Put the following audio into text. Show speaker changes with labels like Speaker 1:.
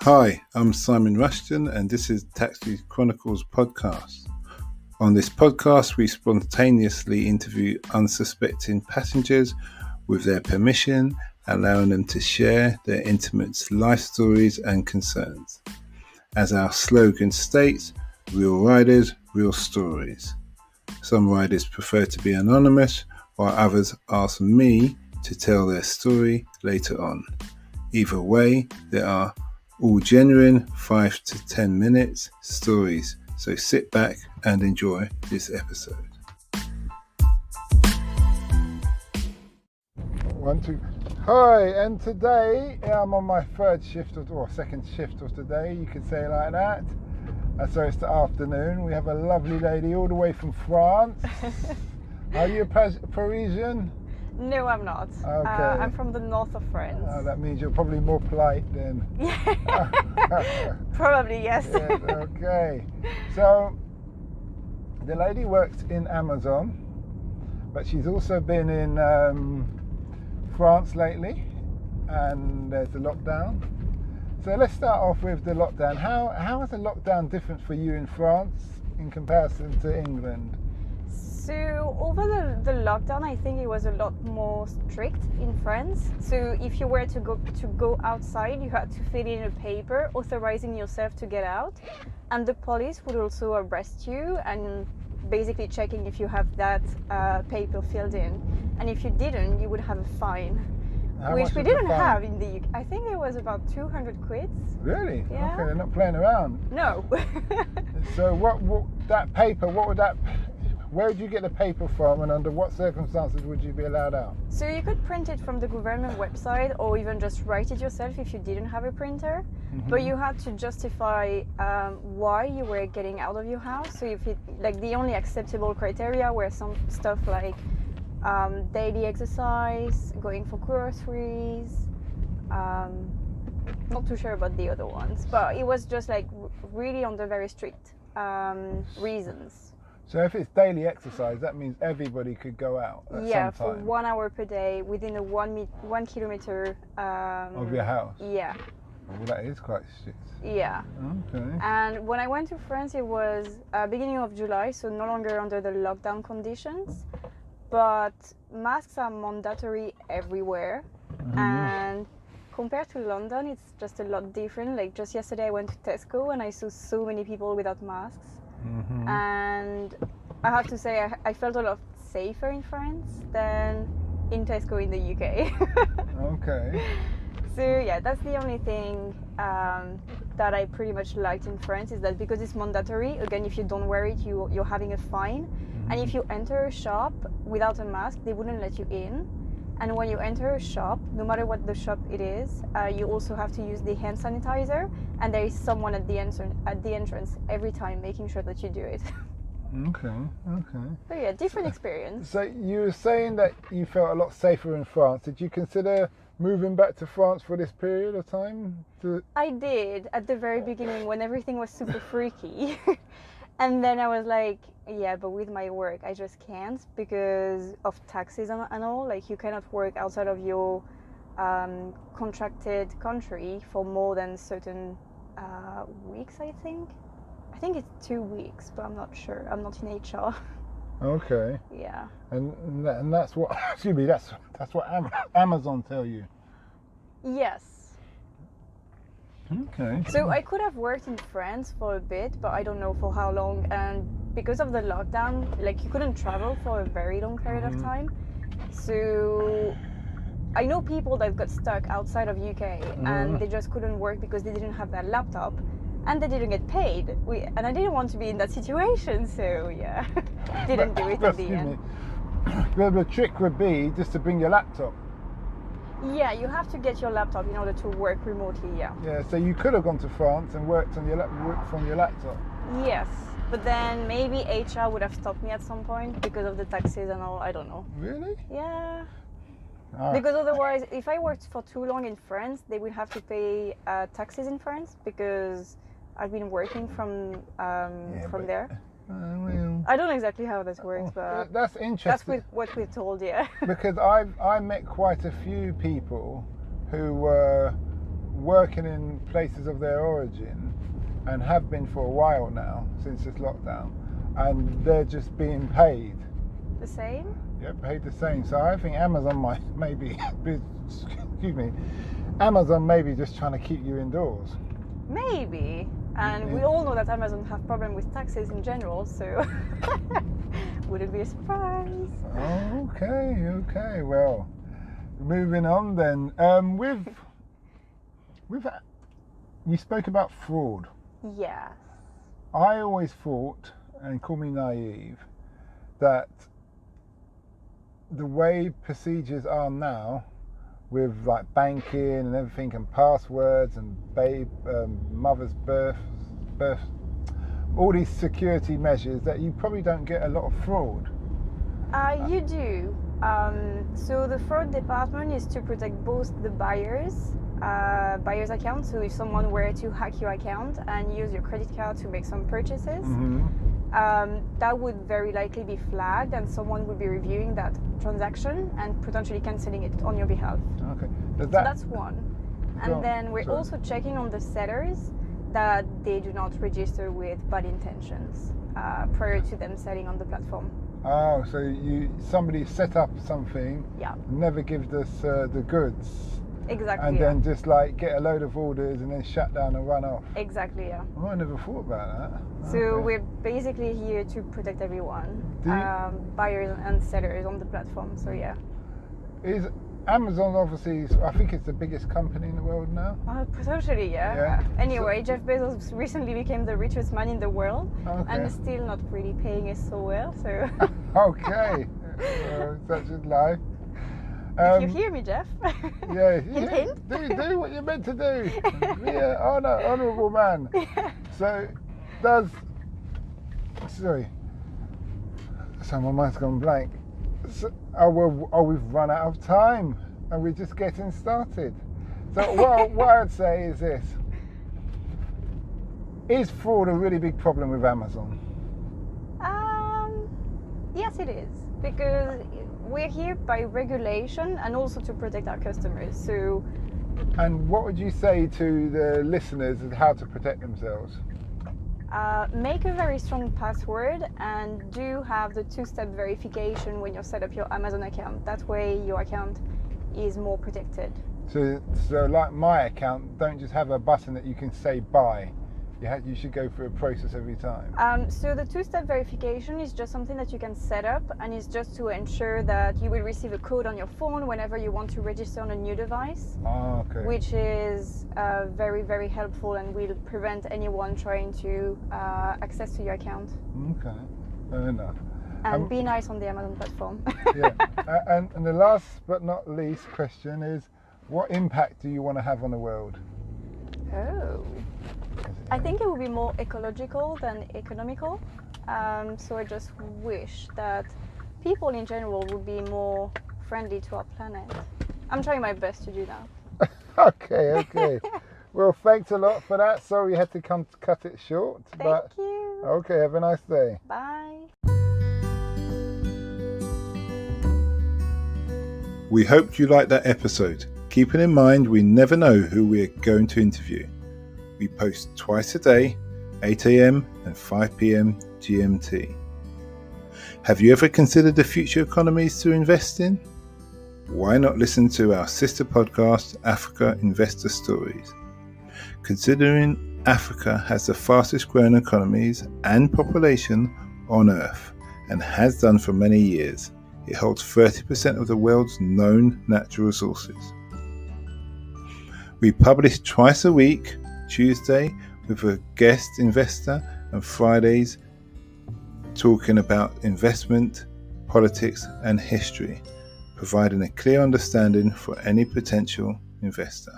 Speaker 1: Hi, I'm Simon Rushton and this is Taxi Chronicles Podcast. On this podcast, we spontaneously interview unsuspecting passengers with their permission, allowing them to share their intimate life stories and concerns. As our slogan states, real riders, real stories. Some riders prefer to be anonymous, while others ask me to tell their story later on. Either way, there are all genuine 5 to 10 minutes stories, so sit back and enjoy this episode. 1, 2. Hi, and today I'm on my second shift of today, you could say it like that. So it's the afternoon. We have a lovely lady all the way from France. Are you a Parisian?
Speaker 2: No, I'm not.
Speaker 1: Okay.
Speaker 2: I'm from the north of France.
Speaker 1: That means you're probably more polite then.
Speaker 2: Probably, yes.
Speaker 1: Yes. Okay. So, the lady works in Amazon, but she's also been in France lately, and there's a lockdown. So let's start off with the lockdown. How is the lockdown different for you in France in comparison to England?
Speaker 2: So over the lockdown, I think it was a lot more strict in France. So if you were to go outside, you had to fill in a paper authorizing yourself to get out, and the police would also arrest you and basically checking if you have that paper filled in. And if you didn't, you would have a fine, which we didn't have in the UK. I think it was about 200 quids.
Speaker 1: Really?
Speaker 2: Yeah.
Speaker 1: Okay, they're not playing around.
Speaker 2: No.
Speaker 1: So what that paper? Where would you get the paper from, and under what circumstances would you be allowed out?
Speaker 2: So you could print it from the government website, or even just write it yourself if you didn't have a printer. Mm-hmm. But you had to justify why you were getting out of your house. So if the only acceptable criteria were some stuff like daily exercise, going for groceries. Not too sure about the other ones, but it was just really under very strict reasons.
Speaker 1: So if it's daily exercise, that means everybody could go out at some time.
Speaker 2: For 1 hour per day within a 1 kilometer
Speaker 1: of your house.
Speaker 2: Yeah.
Speaker 1: Well, that is quite strict.
Speaker 2: Yeah.
Speaker 1: Okay.
Speaker 2: And when I went to France, it was beginning of July, so no longer under the lockdown conditions. But masks are mandatory everywhere. Mm-hmm. And compared to London, it's just a lot different. Like just yesterday, I went to Tesco and I saw so many people without masks. Mm-hmm. And I have to say I felt a lot safer in France than in Tesco in the UK.
Speaker 1: Okay.
Speaker 2: So yeah, that's the only thing that I pretty much liked in France, is that because it's mandatory, again, if you don't wear it, you're having a fine. Mm-hmm. And if you enter a shop without a mask, they wouldn't let you in. And when you enter a shop, no matter what the shop it is, you also have to use the hand sanitizer, and there is someone at the entrance every time making sure that you do it.
Speaker 1: Okay.
Speaker 2: So yeah, different experience.
Speaker 1: So you were saying that you felt a lot safer in France. Did you consider moving back to France for this period of time?
Speaker 2: I did at the very beginning when everything was super freaky. And then I was like, yeah, but with my work, I just can't because of taxes and all. Like, you cannot work outside of your contracted country for more than certain weeks, I think. I think it's 2 weeks, but I'm not sure. I'm not in HR.
Speaker 1: Okay.
Speaker 2: Yeah.
Speaker 1: And that's what, excuse me, that's what Amazon tell you.
Speaker 2: Yes.
Speaker 1: Okay.
Speaker 2: So I could have worked in France for a bit, but I don't know for how long. And because of the lockdown, you couldn't travel for a very long period of time. So I know people that got stuck outside of UK and they just couldn't work because they didn't have their laptop and they didn't get paid. And I didn't want to be in that situation, so yeah, didn't do it in the end.
Speaker 1: Well, the trick would be just to bring your laptop.
Speaker 2: Yeah, you have to get your laptop in order to work remotely, yeah.
Speaker 1: Yeah, so you could have gone to France and worked from your laptop.
Speaker 2: Yes, but then maybe HR would have stopped me at some point because of the taxes and all, I don't know.
Speaker 1: Really?
Speaker 2: Yeah.
Speaker 1: Ah.
Speaker 2: Because otherwise, if I worked for too long in France, they would have to pay taxes in France because I've been working from there.
Speaker 1: Well,
Speaker 2: I don't know exactly how this works, but
Speaker 1: that's interesting.
Speaker 2: That's what we're told, yeah.
Speaker 1: Because I met quite a few people who were working in places of their origin and have been for a while now, since this lockdown, and they're just being paid
Speaker 2: the same?
Speaker 1: Yeah, paid the same. So I think Amazon Amazon may be just trying to keep you indoors.
Speaker 2: Maybe. And we all know that Amazon have problem with taxes in general, so wouldn't be a surprise.
Speaker 1: Okay. Well, moving on then. We spoke about fraud.
Speaker 2: Yeah.
Speaker 1: I always thought, and call me naive, that the way procedures are now, with like banking and everything, and passwords and mother's birth, all these security measures, that you probably don't get a lot of fraud.
Speaker 2: You do. So the fraud department is to protect both the buyer's account. So if someone were to hack your account and use your credit card to make some purchases, that would very likely be flagged, and someone would be reviewing that transaction and potentially cancelling it on your behalf.
Speaker 1: Okay.
Speaker 2: So that's one. And then we're also checking on the sellers that they do not register with bad intentions prior to them selling on the platform.
Speaker 1: Oh, so somebody set up something, never give us the goods.
Speaker 2: Exactly.
Speaker 1: And then just like get a load of orders and then shut down and run off.
Speaker 2: Exactly, yeah.
Speaker 1: Oh, I never thought about that.
Speaker 2: So we're basically here to protect everyone, buyers and sellers on the platform. So yeah.
Speaker 1: Is Amazon obviously? I think it's the biggest company in the world now.
Speaker 2: Potentially, yeah. Anyway, Jeff Bezos recently became the richest man in the world, and is still not really paying us so well. So.
Speaker 1: Okay. Such is life.
Speaker 2: If you hear me, Jeff.
Speaker 1: Hint. Do what you're meant to do. Be an honourable man. So, sorry, my mind's gone blank. So, we've run out of time, and we're just getting started. So, what I'd say is this: is fraud a really big problem with Amazon?
Speaker 2: Yes, it is, because we're here by regulation and also to protect our customers. So.
Speaker 1: And what would you say to the listeners of how to protect themselves?
Speaker 2: Make a very strong password, and do have the two-step verification when you set up your Amazon account. That way your account is more protected.
Speaker 1: So like my account, don't just have a button that you can say buy. You should go through a process every time.
Speaker 2: So the two-step verification is just something that you can set up, and it's just to ensure that you will receive a code on your phone whenever you want to register on a new device.
Speaker 1: Okay.
Speaker 2: Which is very, very helpful, and will prevent anyone trying to access to your account.
Speaker 1: Okay, fair enough.
Speaker 2: And be nice on the Amazon platform.
Speaker 1: And the last but not least question is, what impact do you want to have on the world?
Speaker 2: I think it would be more ecological than economical. So I just wish that people in general would be more friendly to our planet. I'm trying my best to do that.
Speaker 1: Okay. Well, thanks a lot for that. Sorry you had to cut it short.
Speaker 2: Thank you.
Speaker 1: Okay, have a nice day.
Speaker 2: Bye.
Speaker 1: We hope you liked that episode. Keeping in mind, we never know who we're going to interview. We post twice a day, 8 a.m. and 5 p.m. GMT. Have you ever considered the future economies to invest in? Why not listen to our sister podcast, Africa Investor Stories? Considering Africa has the fastest growing economies and population on Earth, and has done for many years, it holds 30% of the world's known natural resources. We publish twice a week, Tuesday with a guest investor, and Fridays talking about investment, politics and history, providing a clear understanding for any potential investor.